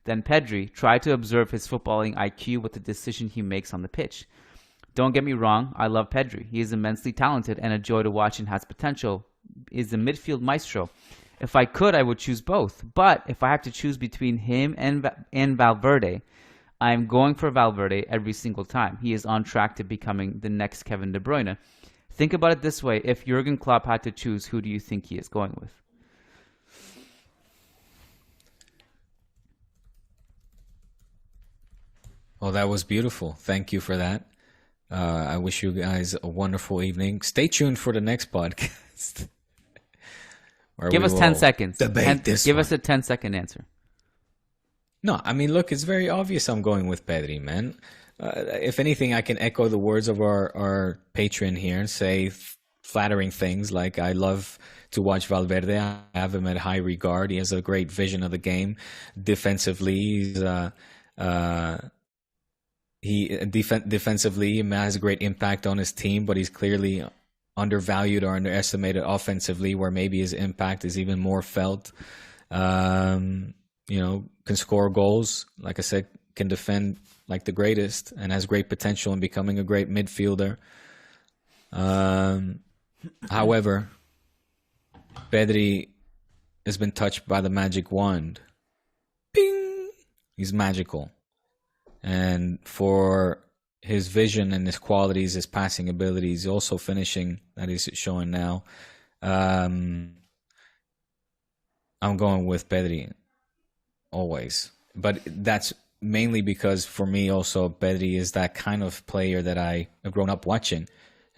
B: than Pedri. Try to observe his footballing IQ with the decision he makes on the pitch. Don't get me wrong, I love Pedri. He is immensely talented and a joy to watch and has potential. Is a midfield maestro. If I could, I would choose both. But if I have to choose between him and Valverde, I am going for Valverde every single time. He is on track to becoming the next Kevin De Bruyne. Think about it this way. If Jurgen Klopp had to choose, who do you think he is going with?
A: Well, that was beautiful. Thank you for that. I wish you guys a wonderful evening. Stay tuned for the next podcast.
B: Give us 10 seconds.
A: Give
B: us a 10-second answer.
A: No, I mean, look, it's very obvious I'm going with Pedri, man. If anything, I can echo the words of our patron here and say flattering things like I love to watch Valverde. I have him at high regard. He has a great vision of the game. Defensively, defensively, he has a great impact on his team, but he's clearly undervalued or underestimated offensively, where maybe his impact is even more felt. Can score goals. Like I said, can defend like the greatest and has great potential in becoming a great midfielder. However, Pedri has been touched by the magic wand. Bing! He's magical. And for his vision and his qualities, his passing abilities, also finishing that he's showing now, I'm going with Pedri always. But that's mainly because for me also Pedri is that kind of player that I have grown up watching.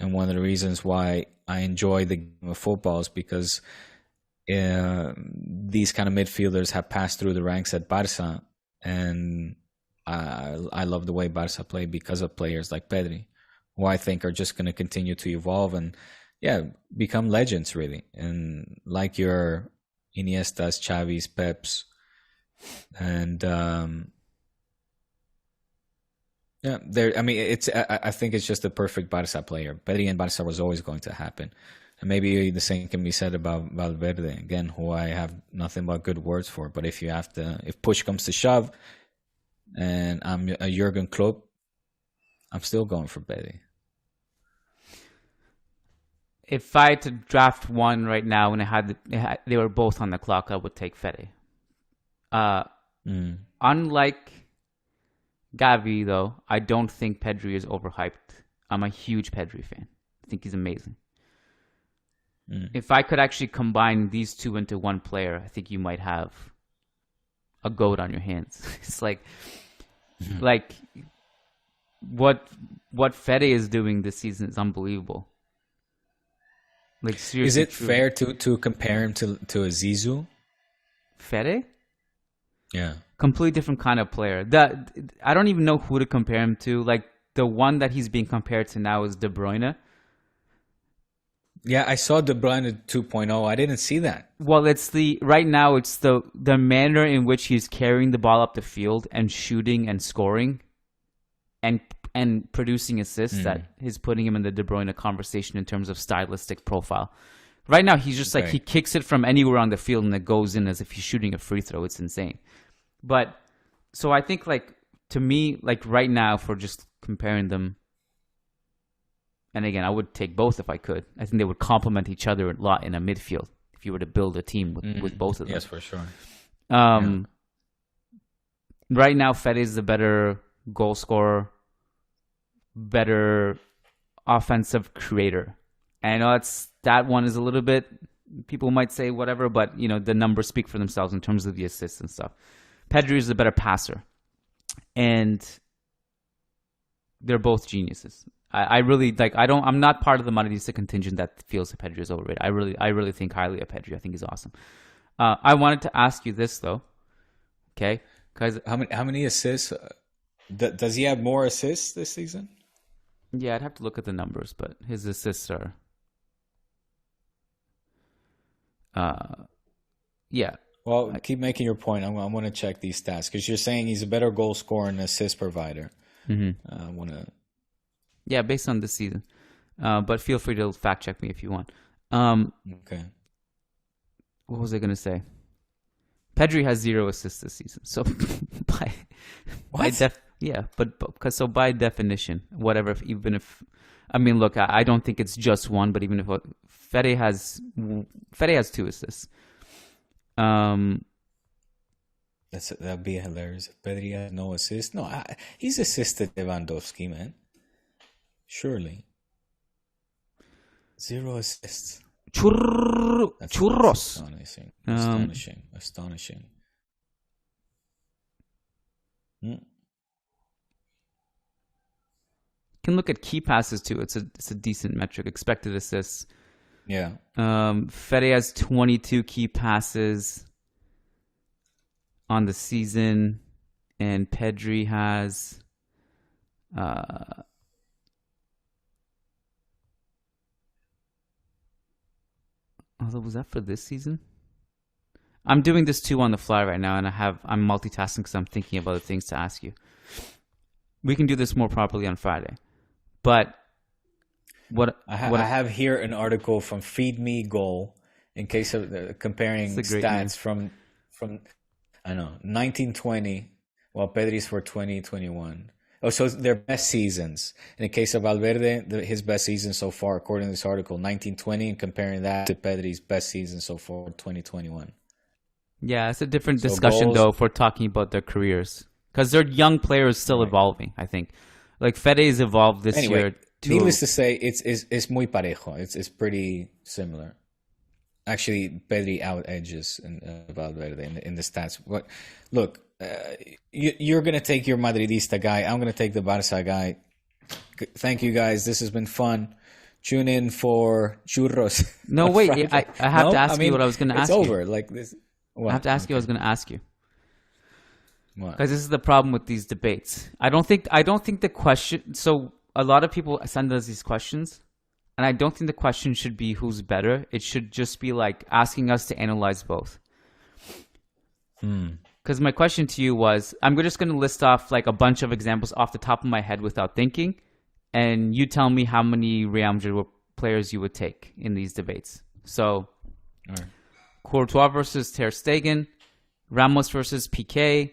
A: And one of the reasons why I enjoy the game of football is because these kind of midfielders have passed through the ranks at Barca, and I love the way Barca play because of players like Pedri, who I think are just going to continue to evolve and become legends really. And like your Iniestas, Xavis, Peps, and I think it's just a perfect Barca player. Pedri and Barca was always going to happen. And maybe the same can be said about Valverde, again, who I have nothing but good words for. But if push comes to shove, and I'm a Jurgen Klopp, I'm still going for Pedri.
B: If I had to draft one right now and they were both on the clock, I would take Fede. Unlike Gavi, though, I don't think Pedri is overhyped. I'm a huge Pedri fan. I think he's amazing. If I could actually combine these two into one player, I think you might have a goat on your hands. It's like what Fede is doing this season is unbelievable. Like, seriously,
A: is it fair to compare him to a Zizou?
B: Fede?
A: Yeah.
B: Completely different kind of player. I don't even know who to compare him to. Like, the one that he's being compared to now is De Bruyne.
A: Yeah, I saw De Bruyne 2.0. I didn't see that.
B: Well, it's the manner in which he's carrying the ball up the field and shooting and scoring and producing assists that is putting him in the De Bruyne conversation in terms of stylistic profile. Right now, he's just he kicks it from anywhere on the field and it goes in as if he's shooting a free throw. It's insane. But so I think, to me, right now, for just comparing them, and again, I would take both if I could. I think they would complement each other a lot in a midfield if you were to build a team with both of them.
A: Yes, for sure.
B: Right now, Fede is the better goal scorer, better offensive creator. And I know that one is a little bit, people might say whatever, but the numbers speak for themselves in terms of the assists and stuff. Pedri is the better passer, and they're both geniuses. I really like. I'm not part of the Madridista contingent that feels that Pedri is overrated. I really think highly of Pedri. I think he's awesome. I wanted to ask you this though, okay? Because
A: how many assists? Does he have more assists this season?
B: Yeah, I'd have to look at the numbers, but his assists are. Yeah.
A: Well, keep making your point. I want to check these stats because you're saying he's a better goal scorer and assist provider.
B: Mm-hmm.
A: I want to.
B: Yeah, based on this season. But feel free to fact check me if you want.
A: Okay.
B: What was I going to say? Pedri has 0 assists this season. So by definition, whatever, even if look, I don't think it's just one, but even if Fede has 2 assists.
A: That'd be hilarious. If Pedri has no assists. No, he's assisted Lewandowski, man. Surely. 0 assists.
B: Churros.
A: Astonishing.
B: Can look at key passes too. It's a decent metric. Expected assists.
A: Yeah.
B: Fede has 22 key passes on the season, and Pedri has was that for this season? I'm doing this too on the fly right now, and I'm multitasking because I'm thinking of other things to ask you. We can do this more properly on Friday, but
A: I have here an article from Feed Me Goal in case of comparing stats from 1920. Well, Pedri's for 2021. Oh, so their best seasons. In the case of Valverde, his best season so far, according to this article, 1920, and comparing that to Pedri's best season so far, 2021.
B: Yeah, it's a different discussion, though, if we're talking about their careers. Because they're young players still evolving, I think. Like, Fede's evolved this year.
A: Needless to say, it's muy parejo. It's pretty similar. Actually, Pedri out-edges Valverde in the stats. But look, you're going to take your Madridista guy. I'm going to take the Barca guy. Thank you, guys. This has been fun. Tune in for churros.
B: No, wait. I have to ask you what I was going to ask you.
A: It's over. Like this. What?
B: I have to ask you what I was going to ask you.
A: What?
B: Because this is the problem with these debates. I don't think the question... So a lot of people send us these questions, and I don't think the question should be who's better. It should just be like asking us to analyze both. Because my question to you was, I'm just going to list off like a bunch of examples off the top of my head without thinking, and you tell me how many Real Madrid players you would take in these debates. So,
A: all right.
B: Courtois versus Ter Stegen, Ramos versus Piqué,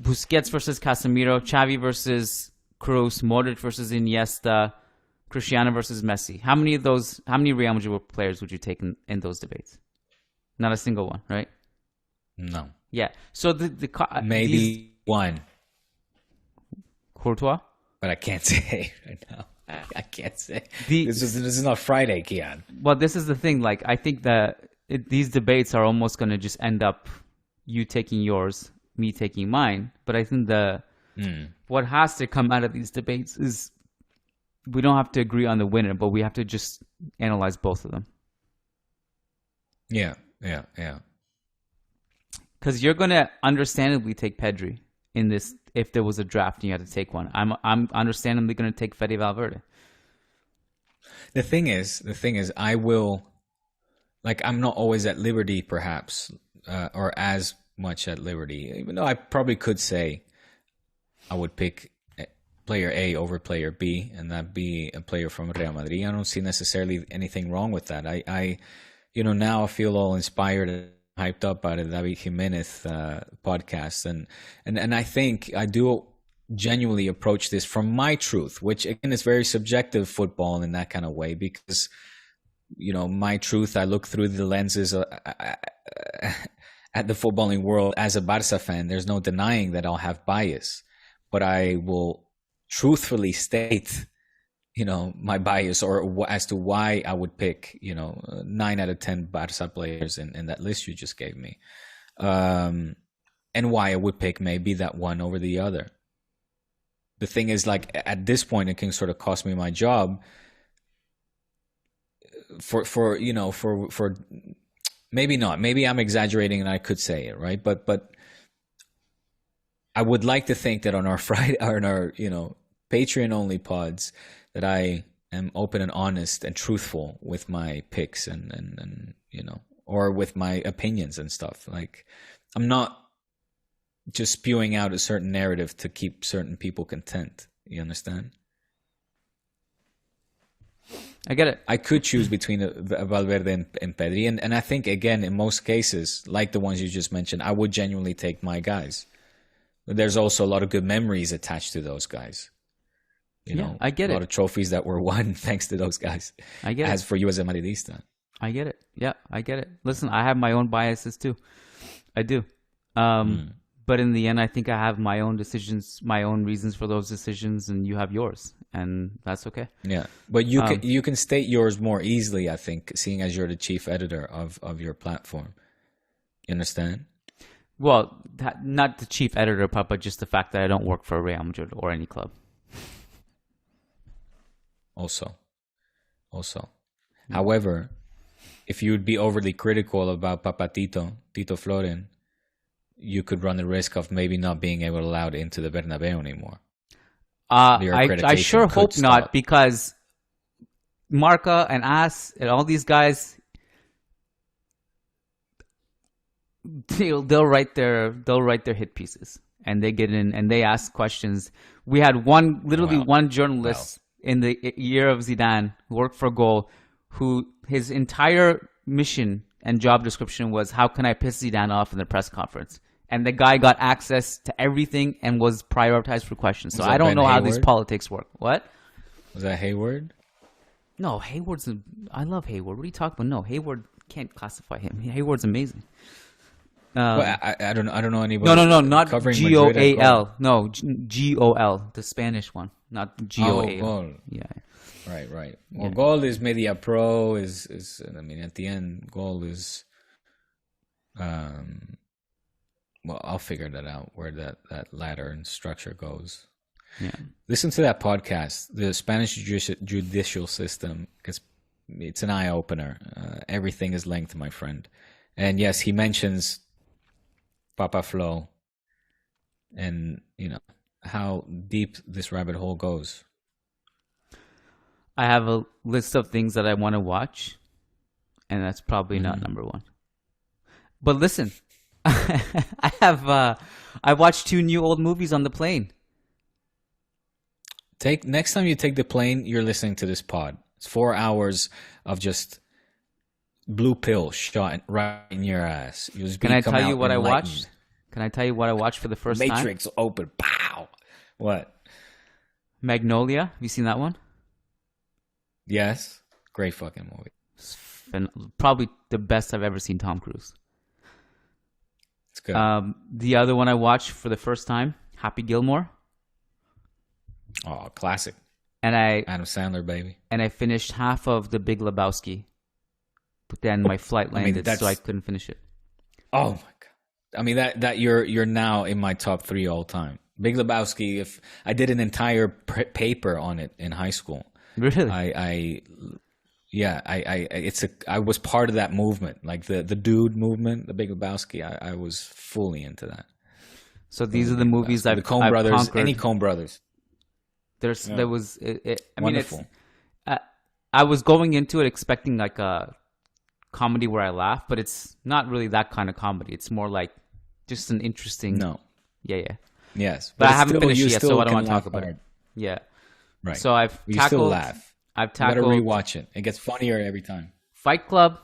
B: Busquets versus Casemiro, Xavi versus Kroos, Modric versus Iniesta, Cristiano versus Messi. How many Real Madrid players would you take in those debates? Not a single one, right?
A: No.
B: Yeah. So
A: maybe one.
B: Courtois?
A: But I can't say right now. I can't say. This is not Friday, Kiyan.
B: Well, this is the thing. Like, I think that these debates are almost going to just end up you taking yours, me taking mine. But I think what has to come out of these debates is we don't have to agree on the winner, but we have to just analyze both of them.
A: Yeah.
B: Because you're going to understandably take Pedri in this. If there was a draft and you had to take one, I'm understandably going to take Fede Valverde.
A: The thing is, I will, like, I'm not always at liberty, perhaps, or as much at liberty, even though I probably could say I would pick player A over player B, and that be a player from Real Madrid. I don't see necessarily anything wrong with that. I now I feel all inspired and hyped up by the David Jimenez podcast, and I think I do genuinely approach this from my truth, which again is very subjective football in that kind of way, because my truth. I look through the lenses at the footballing world as a Barca fan. There's no denying that I'll have bias, but I will truthfully state, my bias or as to why I would pick, 9 out of 10 Barca players in that list you just gave me. And why I would pick maybe that one over the other. The thing is, like, at this point, it can sort of cost me my job for maybe not. Maybe I'm exaggerating and I could say it, right? But I would like to think that on our Friday, or on our, Patreon only pods, that I am open and honest and truthful with my picks and or with my opinions and stuff. Like, I'm not just spewing out a certain narrative to keep certain people content. You understand?
B: I get it.
A: I could choose between Valverde and Pedri. And I think, again, in most cases, like the ones you just mentioned, I would genuinely take my guys. But there's also a lot of good memories attached to those guys.
B: I get it.
A: A lot of trophies that were won thanks to those guys.
B: I get it.
A: As for you as a Madridista.
B: I get it. Yeah, I get it. Listen, I have my own biases too. I do. But in the end, I think I have my own decisions, my own reasons for those decisions, and you have yours, and that's okay.
A: Yeah, but you can state yours more easily, I think, seeing as you're the chief editor of your platform. You understand?
B: Well, not the chief editor, but just the fact that I don't work for Real Madrid or any club. Also. However, if you would be overly critical about Tito Florin, you could run the risk of maybe not being able to allowed into the Bernabeu anymore. I sure hope not, because Marca and AS and all these guys, they'll write their hit pieces, and they get in and they ask questions. We had one journalist in the year of Zidane who worked for Goal, who his entire mission and job description was, how can I piss Zidane off in the press conference? And the guy got access to everything and was prioritized for questions. So I don't know how these politics work. What?
A: Was that Hayward?
B: No, I love Hayward. What are you talking about? No, Hayward can't classify him. Hayward's amazing.
A: I don't know anybody.
B: No, not GOAL. No, GOL, the Spanish one, not GOAL.
A: Goal.
B: Yeah.
A: Right. Well, Goal is Media Pro. Is I mean, at the end, Goal is. Well, I'll figure that out, where that ladder and structure goes.
B: Yeah.
A: Listen to that podcast, the Spanish judicial system, because it's an eye opener. Everything is linked, my friend. And yes, he mentions Papa Flo, and how deep this rabbit hole goes.
B: I have a list of things that I want to watch, and that's probably not number one. But listen, I watched 2 new old movies on the plane.
A: Next time you take the plane, you're listening to this pod. It's 4 hours of just blue pill shot right in your ass.
B: Can I tell you what I watched? Can I tell you what I watched for the first time?
A: Matrix open. Pow! What?
B: Magnolia. Have you seen that one?
A: Yes. Great fucking movie.
B: Probably the best I've ever seen Tom Cruise.
A: It's good.
B: The other one I watched for the first time, Happy Gilmore.
A: Oh, classic.
B: And
A: Adam Sandler, baby.
B: And I finished half of The Big Lebowski. But then my flight landed, so I couldn't finish it.
A: Oh my god! I mean that you're now in my top 3 all time. Big Lebowski. If I did an entire paper on it in high school.
B: Really?
A: I was part of that movement, like the dude movement, the Big Lebowski. I was fully into that.
B: So these are the movies
A: the Coen brothers. Conquered. Any Coen brothers.
B: There was.
A: Wonderful.
B: I was going into it expecting like a comedy where I laugh, but it's not really that kind of comedy. It's more like just an interesting.
A: No.
B: Yeah.
A: Yes,
B: but I haven't finished it yet, so I don't want to talk about it. Yeah.
A: Right.
B: So
A: you still laugh.
B: I've tackled.
A: You gotta rewatch it. It gets funnier every time.
B: Fight Club.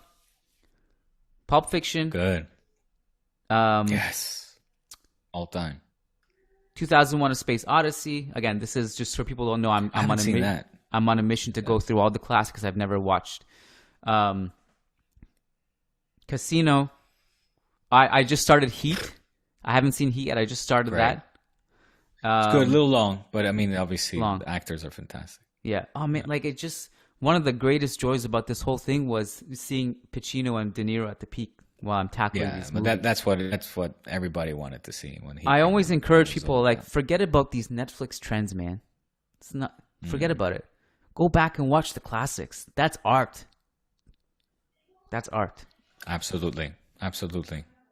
B: Pulp Fiction.
A: Good. Yes. All time.
B: 2001: A Space Odyssey. Again, this is just for people who don't know. I'm on a mission to go through all the classics I've never watched. Casino. I just started Heat. I haven't seen Heat yet. I just started that.
A: It's good, a little long, but I mean, obviously, the actors are fantastic.
B: Yeah. Oh man, like it just one of the greatest joys about this whole thing was seeing Pacino and De Niro at the peak while I'm tackling these movies.
A: But that's what everybody wanted to see when he.
B: I always encourage people like forget about these Netflix trends, man. It's not forget about it. Go back and watch the classics. That's art. That's art.
A: Absolutely.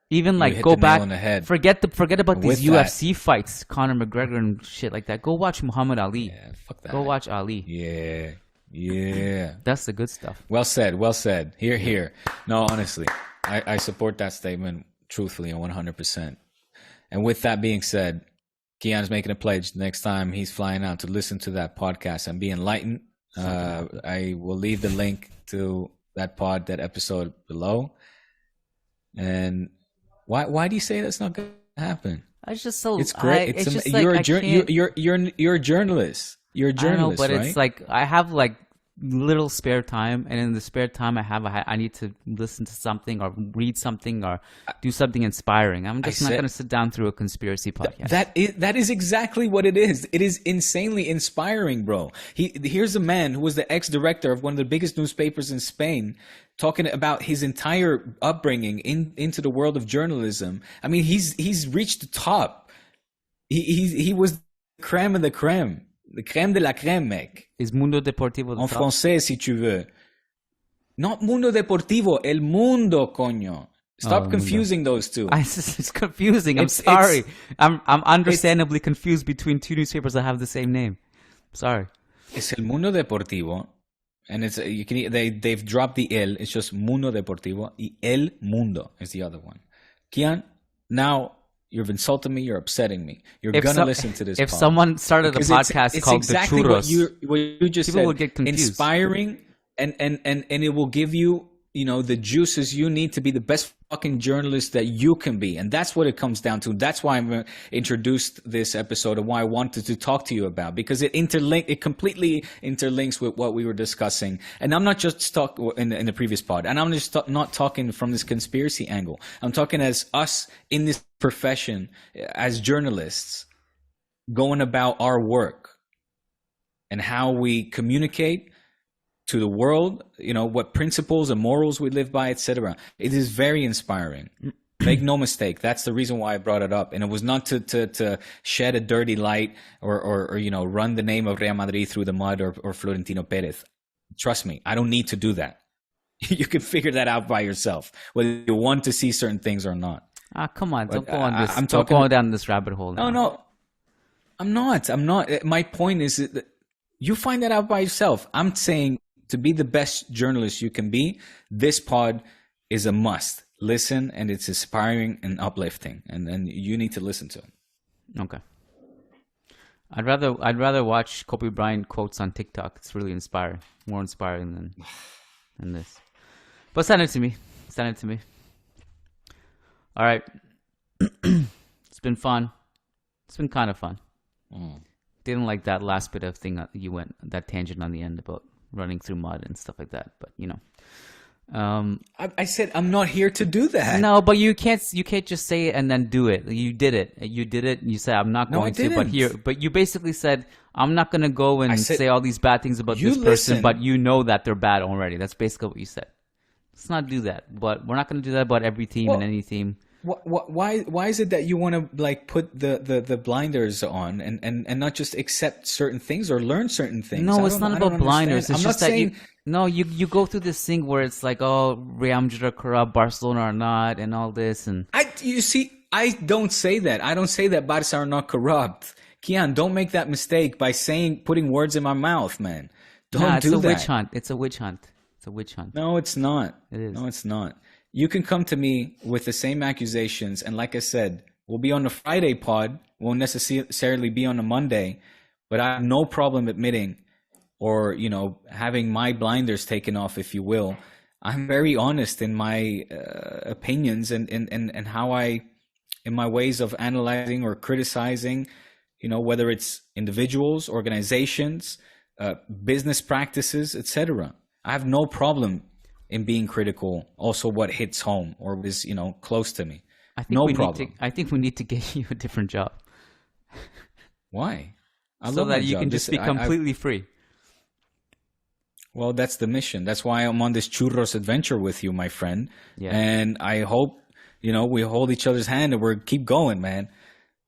B: Even like go back, forget about these UFC fights, Conor McGregor and shit like that. Go watch Muhammad Ali.
A: Yeah, fuck that.
B: Go watch Ali.
A: Yeah.
B: That's the good stuff.
A: Well said. Here. No, honestly, I support that statement truthfully and 100%. And with that being said, Kiyan's making a pledge. Next time he's flying out to listen to that podcast and be enlightened, I will leave the link to that episode below. And why do you say that's not going to happen?
B: It's just so.
A: It's great. You're a journalist. You're a journalist. I know,
B: but
A: right?
B: It's like I have like little spare time, and in the spare time I need to listen to something or read something or do something inspiring. I'm just not going to sit down through a conspiracy podcast.
A: That is exactly what it is. It is insanely inspiring, bro. Here's a man who was the ex-director of one of the biggest newspapers in Spain, talking about his entire upbringing into the world of journalism. I mean, he's reached the top. He was the crème of the crème. Le crème de la crème, mec.
B: Is Mundo Deportivo
A: en français, si tu veux. Not Mundo Deportivo, El Mundo, coño. Stop confusing those two.
B: It's confusing. I'm sorry. I'm understandably confused between two newspapers that have the same name. Sorry.
A: It's El Mundo Deportivo, and it's they've dropped the El. It's just Mundo Deportivo. Y El Mundo is the other one. Kiyan, now you've insulted me. You're upsetting me. You're gonna listen to this.
B: If someone started a podcast called
A: exactly
B: The Churros,
A: what you just
B: people
A: said,
B: would get confused.
A: Inspiring, and it will give you, the juices you need to be the best fucking journalist that you can be. And that's what it comes down to. That's why I introduced this episode and why I wanted to talk to you about, because it completely interlinks with what we were discussing. And I'm not just talking in the previous pod, and I'm just not talking from this conspiracy angle. I'm talking as us in this profession as journalists going about our work and how we communicate to the world, what principles and morals we live by, etc. It is very inspiring. Make no mistake. That's the reason why I brought it up. And it was not to shed a dirty light or run the name of Real Madrid through the mud or Florentino Perez. Trust me, I don't need to do that. You can figure that out by yourself, whether you want to see certain things or not.
B: Come on. Don't go on this. Don't go down this rabbit hole now.
A: No. I'm not. My point is that you find that out by yourself. I'm saying, to be the best journalist you can be, this pod is a must. Listen, and it's inspiring and uplifting, and you need to listen to it.
B: Okay. I'd rather watch Kobe Bryant quotes on TikTok. It's really inspiring, more inspiring than this. But send it to me. All right. It's been fun. It's been kind of fun. Didn't like that last bit of thing you went, that tangent on the end about running through mud and stuff like that, but
A: I said I'm not here to do that.
B: No, but you can't just say it and then do it. You did it. You said I'm not going to, but you basically said I'm not going to go and say all these bad things about this person, but you know that they're bad already. That's basically what you said. Let's not do that. But we're not going to do that about every team and any team.
A: Why is it that you want to put the blinders on and not just accept certain things or learn certain things?
B: No, it's not about blinders. It's just that you go through this thing where it's like, oh, Real Madrid are corrupt, Barcelona are not, and all this. And
A: I don't say that. I don't say that Barca are not corrupt. Kiyan, don't make that mistake by putting words in my mouth, man. Don't do that.
B: It's a witch hunt. It's a witch hunt.
A: No, it's not.
B: It is.
A: No, it's not. You can come to me with the same accusations, and like I said, we'll be on the Friday pod, won't necessarily be on a Monday, but I have no problem admitting or, having my blinders taken off, if you will. I'm very honest in my opinions and how in my ways of analyzing or criticizing, whether it's individuals, organizations, business practices, etc. I have no problem in being critical also what hits home or is, close to me.
B: I think we need to get you a different job.
A: Why?
B: So that you can just be completely free.
A: Well, that's the mission. That's why I'm on this churros adventure with you, my friend. Yeah. And I hope, we hold each other's hand and we keep going, man.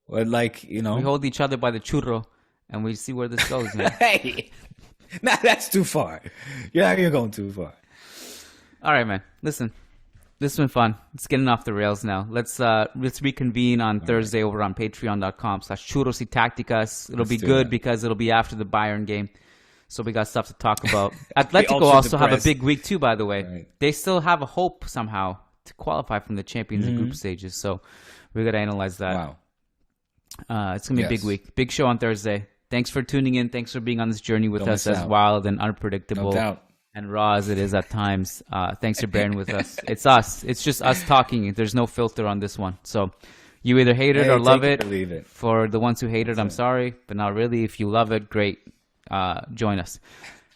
A: But we
B: hold each other by the churro and we see where this goes, man.
A: Hey, that's too far. You're going too far.
B: All right, man. Listen, this has been fun. It's getting off the rails now. Let's reconvene on Thursday over on patreon.com/Churros y Tácticas. It'll be good because it'll be after the Bayern game. So we got stuff to talk about. Atletico also have a big week too, by the way. Right. They still have a hope somehow to qualify from the Champions League group stages. So we got to analyze that. Wow. It's going to be a big week. Big show on Thursday. Thanks for tuning in. Thanks for being on this journey with us, as wild and unpredictable and raw as it is at times. Thanks for bearing with us. It's us. It's just us talking. There's no filter on this one. So you either hate it or love it.
A: Leave it.
B: For the ones who hate it, I'm sorry. But not really. If you love it, great. Join us.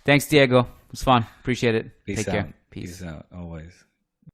B: Thanks, Diego. It was fun. Appreciate it. Take care.
A: Peace out. Always.